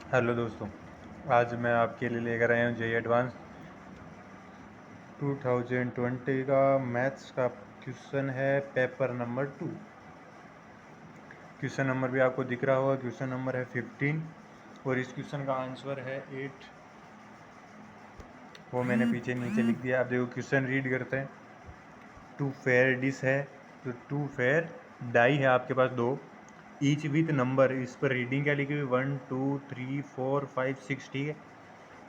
Hello दोस्तों, आज मैं आपके लिए लेकर आया हूँ जेईई एडवांस 2020 का मैथ्स का क्वेश्चन है पेपर नंबर 2। क्वेश्चन नंबर भी आपको दिख रहा होगा। क्वेश्चन नंबर है 15 और इस क्वेश्चन का आंसर है 8। वो मैंने पीछे नीचे लिख दिया। आप देखो क्वेश्चन रीड करते हैं। टू फेयर डिश है तो टू फेयर डाई है आपके पास दो, ईच विथ नंबर। इस पर रीडिंग क्या लिखी हुई 1 2 3 4 5 6, ठीक है।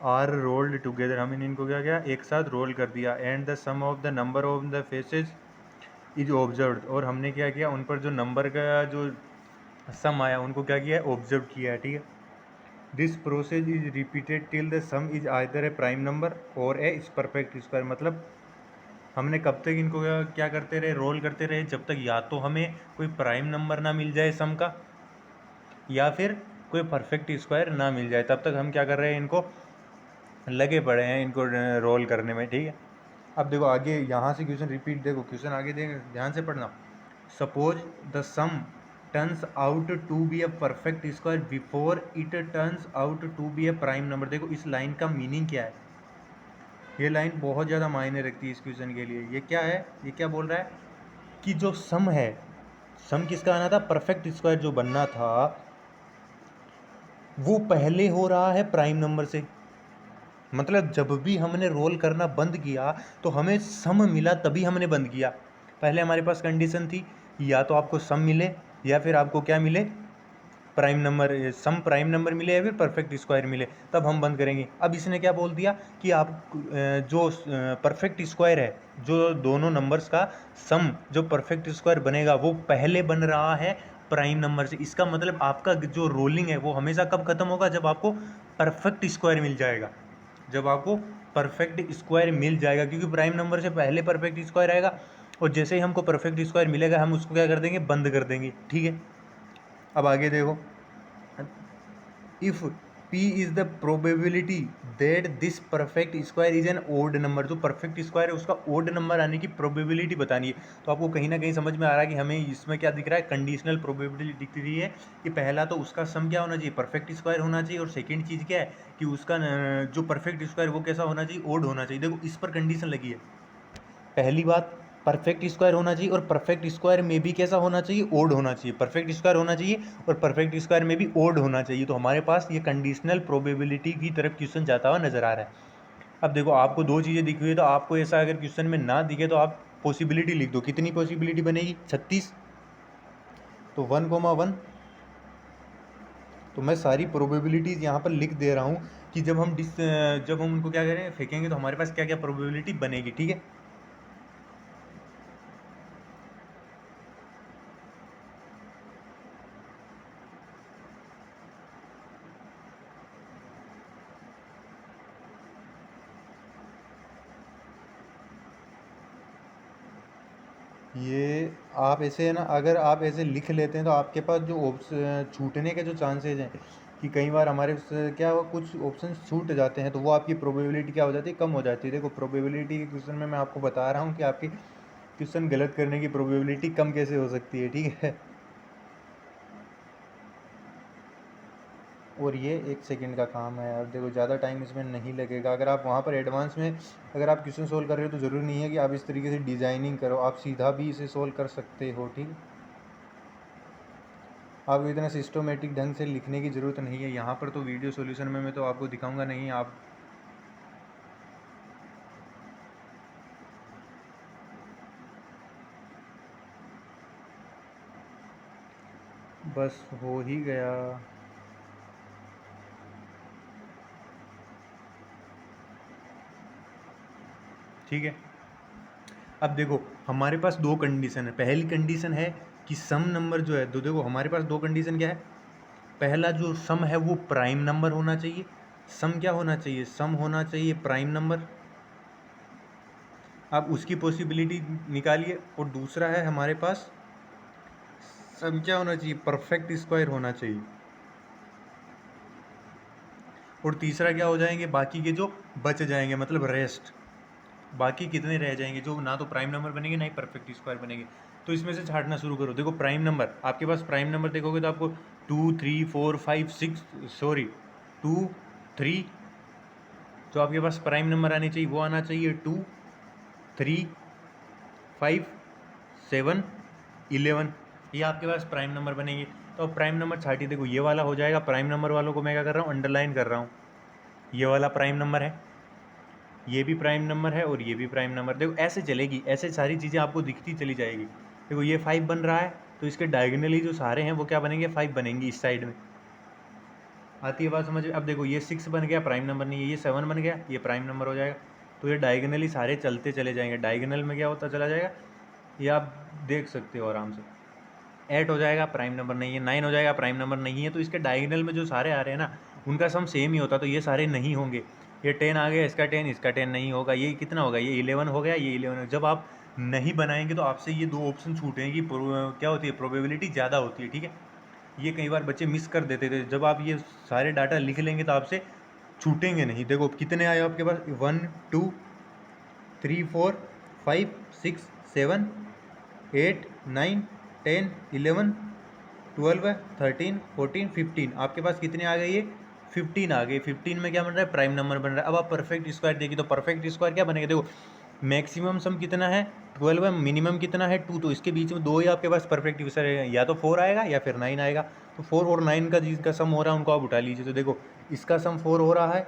आर रोल्ड टुगेदर, हमने इनको क्या किया, एक साथ रोल कर दिया। And the sum of the number of the faces is observed, और हमने क्या किया, उन पर जो नंबर का जो सम आया उनको क्या किया, ऑब्जर्व किया है, ठीक है। This process is repeated till the some is either A prime number और ए परफेक्ट स्क्वायर। मतलब हमने कब तक इनको क्या करते रहे, रोल करते रहे, जब तक या तो हमें कोई प्राइम नंबर ना मिल जाए सम का, या फिर कोई परफेक्ट स्क्वायर ना मिल जाए। तब तक हम क्या कर रहे हैं, इनको लगे पड़े हैं इनको रोल करने में, ठीक है। अब देखो आगे यहाँ से क्वेश्चन रिपीट, देखो क्वेश्चन आगे देख ध्यान से पढ़ना। Suppose the sum turns out to be a perfect square before it turns out to be a prime number. देखो इस लाइन का मीनिंग क्या है, ये लाइन बहुत ज़्यादा मायने रखती है इस क्वेश्चन के लिए। ये क्या है, ये क्या बोल रहा है कि जो सम है, सम किसका आना था, परफेक्ट स्क्वायर जो बनना था, वो पहले हो रहा है प्राइम नंबर से। मतलब जब भी हमने रोल करना बंद किया तो हमें सम मिला, तभी हमने बंद किया। पहले हमारे पास कंडीशन थी या तो आपको सम मिले या फिर आपको क्या मिले, प्राइम नंबर, सम प्राइम नंबर मिले या फिर परफेक्ट स्क्वायर मिले, तब हम बंद करेंगे। अब इसने क्या बोल दिया कि आप जो परफेक्ट स्क्वायर है, जो दोनों नंबर्स का सम जो परफेक्ट स्क्वायर बनेगा वो पहले बन रहा है प्राइम नंबर से। इसका मतलब आपका जो रोलिंग है वो हमेशा कब खत्म होगा, जब आपको परफेक्ट स्क्वायर मिल जाएगा, जब आपको परफेक्ट स्क्वायर मिल जाएगा, क्योंकि प्राइम नंबर से पहले परफेक्ट स्क्वायर आएगा, और जैसे ही हमको परफेक्ट स्क्वायर मिलेगा हम उसको क्या कर देंगे, बंद कर देंगे, ठीक है। अब आगे देखो, if p is the probability that this perfect square is an odd number, जो परफेक्ट स्क्वायर है उसका ओड नंबर आने की प्रोबेबिलिटी बतानी है। तो आपको कहीं ना कहीं समझ में आ रहा है कि हमें इसमें क्या दिख रहा है, कंडीशनल प्रोबेबिलिटी दिख रही है कि पहला तो उसका सम क्या होना चाहिए, परफेक्ट स्क्वायर होना चाहिए, और सेकेंड चीज़ क्या है कि उसका जो परफेक्ट स्क्वायर वो कैसा होना चाहिए, ओड होना चाहिए। देखो इस पर कंडीशन लगी है। पहली बात, परफेक्ट स्क्वायर होना चाहिए, और परफेक्ट स्क्वायर में भी कैसा होना चाहिए, ओड होना चाहिए। परफेक्ट स्क्वायर होना चाहिए और परफेक्ट स्क्वायर में भी ओड होना चाहिए। तो हमारे पास ये कंडीशनल प्रोबेबिलिटी की तरफ क्वेश्चन जाता हुआ नजर आ रहा है। अब देखो आपको दो चीज़ें दिखी हुई है, तो आपको ऐसा अगर क्वेश्चन में ना दिखे तो आप पॉसिबिलिटी लिख दो। कितनी पॉसिबिलिटी बनेगी, 36। तो 1,1। तो मैं सारी प्रोबेबिलिटीज़ यहाँ पर लिख दे रहा हूँ कि जब हम उनको क्या करें, फेंकेंगे, तो हमारे पास क्या क्या प्रोबेबिलिटी बनेगी, ठीक है। ये आप ऐसे है ना, अगर आप ऐसे लिख लेते हैं तो आपके पास जो छूटने के जो चांसेज हैं, कि कई बार हमारे से क्या हुआ, कुछ ऑप्शन छूट जाते हैं, तो वो आपकी प्रोबेबिलिटी क्या हो जाती है, कम हो जाती है। देखो प्रोबेबिलिटी के क्वेश्चन में मैं आपको बता रहा हूँ कि आपकी क्वेश्चन गलत करने की प्रोबेबिलिटी कम कैसे हो सकती है, ठीक है। और ये 1 सेकंड का काम है। अब देखो ज़्यादा टाइम इसमें नहीं लगेगा। अगर आप वहाँ पर एडवांस में अगर आप क्वेश्चन सोल्व कर रहे हो तो ज़रूरी नहीं है कि आप इस तरीके से डिज़ाइनिंग करो, आप सीधा भी इसे सोल्व कर सकते हो, ठीक। आपको इतना सिस्टमेटिक ढंग से लिखने की ज़रूरत नहीं है। यहाँ पर तो वीडियो सॉल्यूशन में मैं तो आपको दिखाऊंगा नहीं, आप बस हो ही गया। ठीक है। अब देखो हमारे पास दो कंडीशन है। पहली कंडीशन है कि सम नंबर जो है, तो देखो हमारे पास दो कंडीशन क्या है, पहला जो सम है वो प्राइम नंबर होना चाहिए। सम क्या होना चाहिए, सम होना चाहिए प्राइम नंबर। आप उसकी पॉसिबिलिटी निकालिए। और दूसरा है हमारे पास सम क्या होना चाहिए, परफेक्ट स्क्वायर होना चाहिए। और तीसरा क्या हो जाएंगे, बाकी के जो बच जाएंगे, मतलब रेस्ट, बाकी कितने रह जाएंगे जो ना तो प्राइम नंबर बनेंगे ना ही परफेक्ट स्क्वायर बनेंगे। तो इसमें से छाटना शुरू करो। देखो प्राइम नंबर, आपके पास प्राइम नंबर देखोगे तो आपको 2 3 4 5 6, सॉरी 2 3, जो आपके पास प्राइम नंबर आने चाहिए वो आना चाहिए 2 3 5 7 11, ये आपके पास प्राइम नंबर बनेंगे। तो अब प्राइम नंबर 30 देखो ये वाला हो जाएगा, प्राइम नंबर वालों को मैं क्या कर रहा हूँ, अंडरलाइन कर रहा हूँ। ये वाला प्राइम नंबर है, ये भी प्राइम नंबर है और ये भी प्राइम नंबर। देखो ऐसे चलेगी, ऐसे सारी चीज़ें आपको दिखती चली जाएगी। देखो ये 5 बन रहा है तो इसके डायगोनली जो सारे हैं वो क्या बनेंगे, 5 बनेंगे इस साइड में। आती है बात समझ में। अब देखो ये 6 बन गया, प्राइम नंबर नहीं है, ये 7 बन गया, ये प्राइम नंबर हो जाएगा। तो ये डायगोनली सारे चलते चले जाएंगे, डायगोनल में क्या होता चला जाएगा ये आप देख सकते हो आराम से। 8 हो जाएगा, प्राइम नंबर नहीं है। 9 हो जाएगा, प्राइम नंबर नहीं है। तो इसके डायगोनल में जो सारे आ रहे हैं ना उनका सम सेम ही होता, तो ये सारे नहीं होंगे। ये 10 आ गया, इसका 10, इसका 10 नहीं होगा। ये कितना होगा, ये 11 हो गया, ये 11। जब आप नहीं बनाएंगे तो आपसे ये 2 ऑप्शन छूटेंगे। क्या होती है, प्रोबेबिलिटी ज़्यादा होती है, ठीक है। ये कई बार बच्चे मिस कर देते थे। जब आप ये सारे डाटा लिख लेंगे तो आपसे छूटेंगे नहीं। देखो कितने आए आपके पास, 1 2 3 4 5 6 7 8 9 10 11 12 13 14 15, आपके पास कितने आ गए, ये 15 आ गए। 15 में क्या बन रहा है, प्राइम नंबर बन रहा है। अब आप परफेक्ट स्क्वायर देखिए तो परफेक्ट स्क्वायर क्या बनेगा, देखो मैक्सिमम सम कितना है 12 है, मिनिमम कितना है 2, तो इसके बीच में 2 ही आपके पास परफेक्ट स्क्वायर है, या तो 4 आएगा या फिर 9 आएगा। तो 4 और 9 का जिसका सम हो रहा है उनको आप उठा लीजिए। तो देखो इसका सम 4 हो रहा है,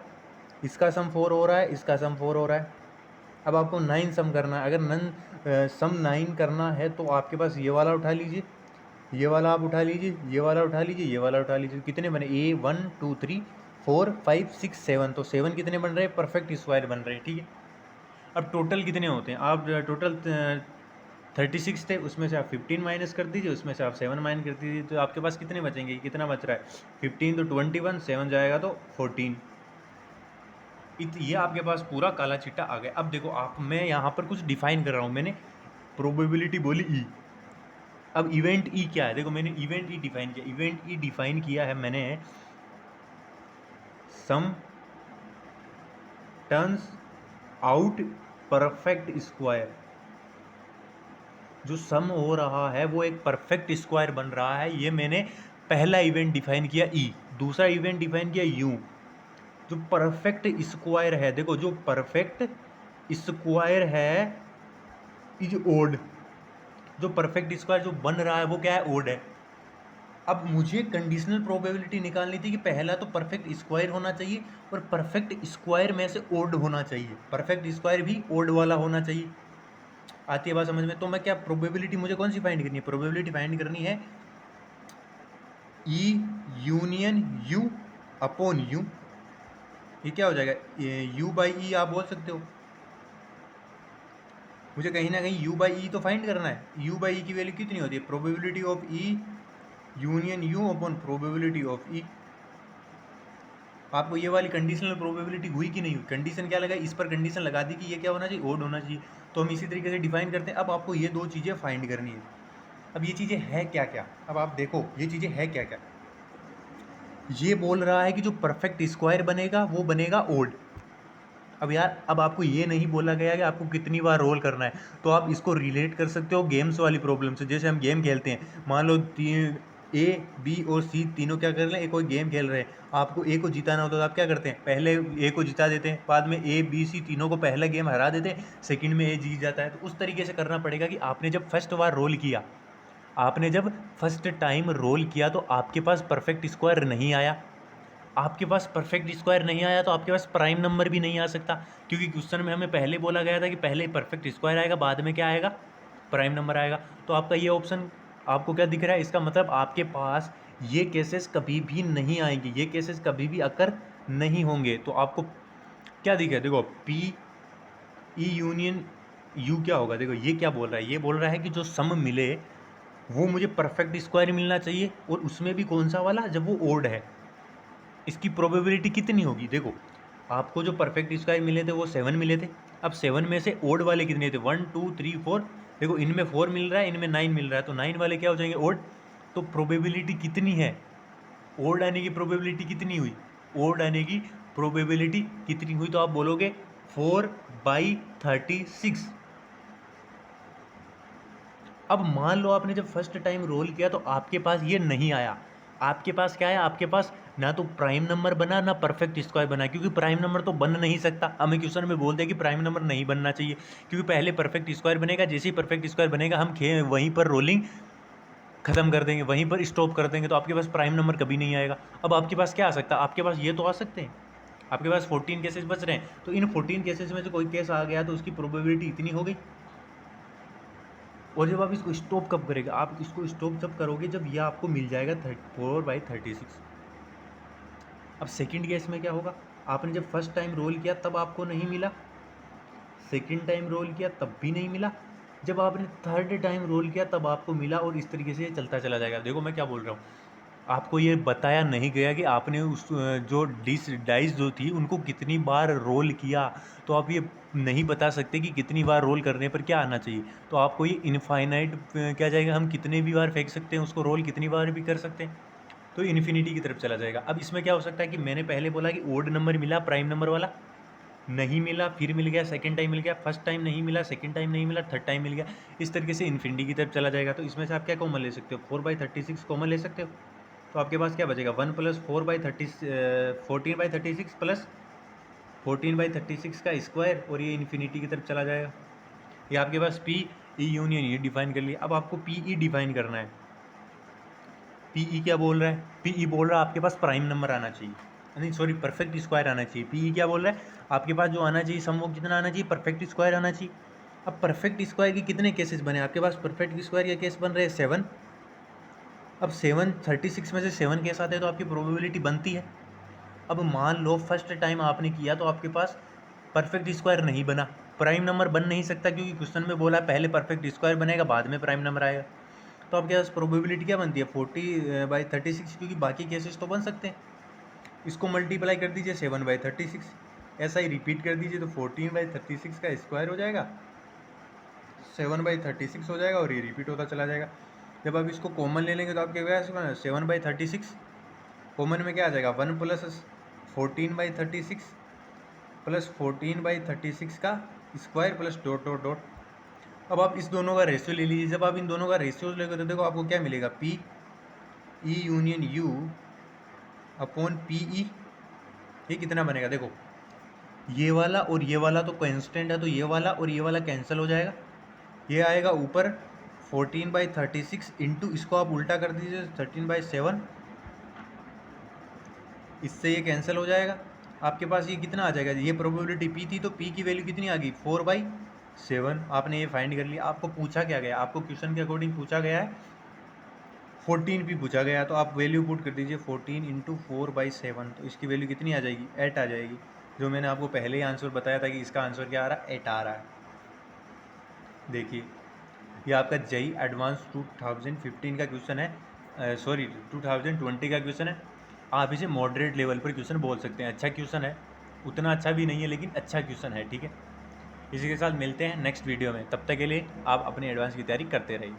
इसका सम 4 हो रहा है, इसका सम 4 हो रहा है। अब आपको 9 सम करना है। अगर सम 9 करना है तो आपके पास ये वाला उठा लीजिए, ये वाला आप उठा लीजिए, ये वाला उठा लीजिए, ये वाला उठा लीजिए। कितने बने, ए 1 2 3 4 5 6 7, तो 7 कितने बन रहे हैं, परफेक्ट स्क्वायर बन रहे हैं, ठीक है। अब टोटल कितने होते हैं, आप टोटल 36 थे, उसमें से आप 15 माइनस कर दीजिए, उसमें से आप 7 माइनस कर दीजिए, तो आपके पास कितने बचेंगे, कितना बच रहा है 15, तो 21, 7 जाएगा तो 14। ये आपके पास पूरा काला चिट्टा आ गया। अब देखो आप, मैं यहाँ पर कुछ डिफाइन कर रहा हूँ। मैंने प्रोबेबिलिटी बोली ई, अब इवेंट ई क्या है, देखो मैंने इवेंट ई डिफाइन किया। इवेंट ई डिफाइन किया है मैंने, सम टर्न्स आउट परफेक्ट स्क्वायर। जो सम हो रहा है वो एक परफेक्ट स्क्वायर बन रहा है, ये मैंने पहला इवेंट डिफाइन किया ई। दूसरा इवेंट डिफाइन किया यू, जो परफेक्ट स्क्वायर है। देखो जो परफेक्ट स्क्वायर है इज ओड, जो परफेक्ट स्क्वायर जो बन रहा है वो क्या है, ओड है। अब मुझे कंडीशनल प्रोबेबिलिटी निकालनी थी कि पहला तो परफेक्ट स्क्वायर होना चाहिए और परफेक्ट स्क्वायर में से ओड होना चाहिए, परफेक्ट स्क्वायर भी ओड वाला होना चाहिए। आती है बात समझ में। तो मैं क्या, प्रोबेबिलिटी मुझे कौन सी फाइंड करनी है, प्रोबेबिलिटी फाइंड करनी है ई यूनियन यू अपॉन यू। ये क्या हो जाएगा, यू बाई ई आप बोल सकते हो। मुझे कहीं ना कहीं यू बाई ई तो फाइंड करना है। यू बाई ई की वैल्यू कितनी होती है, probability of E union U upon probability of E. आपको ये वाली कंडीशनल प्रोबेबिलिटी हुई कि नहीं हुई, कंडीशन क्या लगा, इस पर कंडीशन लगा दी कि ये क्या होना चाहिए, ओड होना चाहिए। तो हम इसी तरीके से डिफाइन करते हैं। अब आपको ये 2 चीज़ें फाइंड करनी है। अब ये चीज़ें है क्या क्या, अब आप देखो ये चीज़ें है क्या क्या। ये बोल रहा है कि जो परफेक्ट स्क्वायर बनेगा वो बनेगा ओड। अब यार, अब आपको ये नहीं बोला गया कि आपको कितनी बार रोल करना है, तो आप इसको रिलेट कर सकते हो गेम्स वाली प्रॉब्लम से। जैसे हम गेम खेलते हैं, मान लो ए बी और सी तीनों क्या कर रहे हैं, कोई गेम खेल रहे हैं, आपको ए को जिताना होता है तो आप क्या करते हैं, पहले ए को जिता देते हैं, बाद में ए बी सी तीनों को पहला गेम हरा देते हैं, सेकंड में ए जीत जाता है। तो उस तरीके से करना पड़ेगा कि आपने जब फर्स्ट बार रोल किया, आपने जब फर्स्ट टाइम रोल किया तो आपके पास परफेक्ट स्क्वायर नहीं आया, आपके पास परफेक्ट स्क्वायर नहीं आया तो आपके पास प्राइम नंबर भी नहीं आ सकता, क्योंकि क्वेश्चन में हमें पहले बोला गया था कि पहले परफेक्ट स्क्वायर आएगा, बाद में क्या आएगा, प्राइम नंबर आएगा। तो आपका ये ऑप्शन आपको क्या दिख रहा है, इसका मतलब आपके पास ये केसेस कभी भी नहीं आएंगे, ये केसेस कभी भी अकर नहीं होंगे। तो आपको क्या दिख रहा है, देखो पी ई यूनियन यू क्या होगा, देखो ये क्या बोल रहा है, ये बोल रहा है कि जो सम मिले वो मुझे परफेक्ट स्क्वायर मिलना चाहिए, और उसमें भी कौन सा वाला, जब वो ओड है। इसकी प्रोबेबिलिटी कितनी होगी, देखो आपको जो परफेक्ट स्क्वायर मिले थे वो 7 मिले थे। अब 7 में से ओड वाले कितने थे, 1 2 3 4, देखो इनमें 4 मिल रहा है, इनमें 9 मिल रहा है, तो 9 वाले क्या हो जाएंगे, ओड। तो प्रोबेबिलिटी कितनी है, ओड आने की प्रोबेबिलिटी कितनी हुई, ओड आने की प्रोबेबिलिटी कितनी हुई, तो आप बोलोगे 4/36। अब मान लो आपने जब फर्स्ट टाइम रोल किया तो आपके पास ये नहीं आया, आपके पास क्या है, आपके पास ना तो प्राइम नंबर बना ना परफेक्ट स्क्वायर बना, क्योंकि प्राइम नंबर तो बन नहीं सकता। हमें क्वेश्चन में बोलते हैं कि प्राइम नंबर नहीं बनना चाहिए, क्योंकि पहले परफेक्ट स्क्वायर बनेगा, जैसे ही परफेक्ट स्क्वायर बनेगा हम वहीं पर रोलिंग खत्म कर देंगे, वहीं पर स्टॉप कर देंगे, तो आपके पास प्राइम नंबर कभी नहीं आएगा। अब आपके पास क्या आ सकता है, आपके पास ये तो आ सकते हैं, आपके पास 14 केसेस बच रहे हैं, तो इन 14 केसेस में से कोई केस आ गया तो उसकी प्रोबेबिलिटी इतनी हो गई। और जब आप इसको स्टॉप कब करेगा, आप इसको स्टॉप जब करोगे जब यह आपको मिल जाएगा 4/36। अब सेकंड केस में क्या होगा, आपने जब फर्स्ट टाइम रोल किया तब आपको नहीं मिला, सेकंड टाइम रोल किया तब भी नहीं मिला, जब आपने थर्ड टाइम रोल किया तब आपको मिला, और इस तरीके से ये चलता चला जाएगा। देखो मैं क्या बोल रहा हूँ, आपको ये बताया नहीं गया कि आपने उस जो डाइस जो थी उनको कितनी बार रोल किया, तो आप ये नहीं बता सकते कि कितनी बार रोल करने पर क्या आना चाहिए। तो आपको ये इनफाइनाइट क्या जाएगा, हम कितने भी बार फेंक सकते हैं उसको, रोल कितनी बार भी कर सकते हैं, तो इन्फिनिटी की तरफ चला जाएगा। अब इसमें क्या हो सकता है कि मैंने पहले बोला कि ओड नंबर मिला, प्राइम नंबर वाला नहीं मिला, फिर मिल गया, सेकंड टाइम मिल गया, फर्स्ट टाइम नहीं मिला, सेकंड टाइम नहीं मिला, थर्ड टाइम मिल गया, इस तरीके से इन्फिनिटी की तरफ चला जाएगा। तो इसमें से आप क्या कॉमन ले सकते हो, 4/36 कॉमन ले सकते हो, तो आपके पास क्या बचेगा, 1 + 14/36 प्लस 14/36 का स्क्वायर, और ये इन्फिनिटी की तरफ चला जाएगा। ये आपके पास पी ई यूनियन ये डिफाइन कर लिया। अब आपको पी ई डिफाइन करना है। पी ई क्या बोल रहा है, पी ई बोल रहा है आपके पास प्राइम नंबर आना चाहिए, नहीं सॉरी परफेक्ट स्क्वायर आना चाहिए। पी ई क्या बोल रहा है, आपके पास जो आना चाहिए सम वो कितना आना चाहिए, परफेक्ट स्क्वायर आना चाहिए। अब परफेक्ट स्क्वायर के कितने केसेस बने, आपके पास परफेक्ट स्क्वायर के केस बन रहे हैं 7। अब 36 में से 7 केस आते हैं तो आपकी प्रोबेबिलिटी बनती है। अब मान लो फर्स्ट टाइम आपने किया तो आपके पास परफेक्ट स्क्वायर नहीं बना, प्राइम नंबर बन नहीं सकता, क्योंकि क्वेश्चन में बोला पहले परफेक्ट स्क्वायर बनेगा बाद में प्राइम नंबर आएगा। तो आपके पास प्रोबेबिलिटी क्या बनती है, 40/36, क्योंकि बाकी केसेस तो बन सकते हैं। इसको मल्टीप्लाई कर दीजिए 7/36, ऐसा ही रिपीट कर दीजिए, तो 14/36 का स्क्वायर हो जाएगा, 7/36 हो जाएगा, और ये रिपीट होता चला जाएगा। जब आप इसको कॉमन ले लेंगे तो आपके पास 7/36 कॉमन में क्या आ जाएगा, 1 + 14/36 प्लस 14/36 का square plus dot dot dot. अब आप इस दोनों का रेशियो ले लीजिए, जब आप इन दोनों का रेशियो लेंगे तो देखो आपको क्या मिलेगा, P E union U upon P E, ये कितना बनेगा, देखो ये वाला और ये वाला तो कांस्टेंट है, तो ये वाला और ये वाला कैंसिल हो जाएगा, ये आएगा ऊपर 14/36 इंटू, इसको आप उल्टा कर दीजिए 13/7, इससे ये कैंसिल हो जाएगा। आपके पास ये कितना आ जाएगा, ये प्रोबेबिलिटी पी थी तो पी की वैल्यू कितनी आ गई, 4/7। आपने ये फाइंड कर लिया। आपको पूछा क्या गया, आपको क्वेश्चन के अकॉर्डिंग पूछा गया है 14 भी पूछा गया है, तो आप वैल्यू पुट कर दीजिए 14 × 4/7, तो इसकी वैल्यू कितनी आ जाएगी, 8 आ जाएगी। जो मैंने आपको पहले ही आंसर बताया था कि इसका आंसर क्या आ रहा है, 8 आ रहा है। देखिए ये आपका जेई एडवांस 2015 का क्वेश्चन है, सॉरी 2020 का क्वेश्चन है। आप इसे मॉडरेट लेवल पर क्वेश्चन बोल सकते हैं, अच्छा क्वेश्चन है, उतना अच्छा भी नहीं है लेकिन अच्छा क्वेश्चन है, ठीक है। इसी के साथ मिलते हैं नेक्स्ट वीडियो में, तब तक के लिए आप अपने एडवांस की तैयारी करते रहिए।